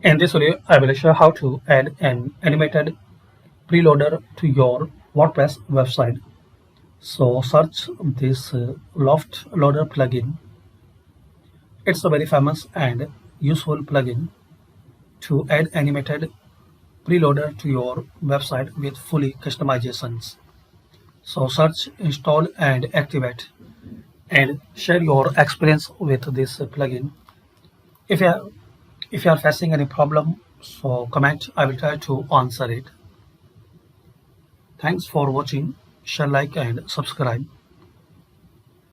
In this video, I will show how to add an animated preloader to your WordPress website. So search this Loft Loader plugin. It's a very famous and useful plugin to add animated preloader to your website with fully customizations. So search, install and activate and share your experience with this plugin. If you are, if you are facing any problem, so comment. I will try to answer it. Thanks for watching. Share, like and subscribe.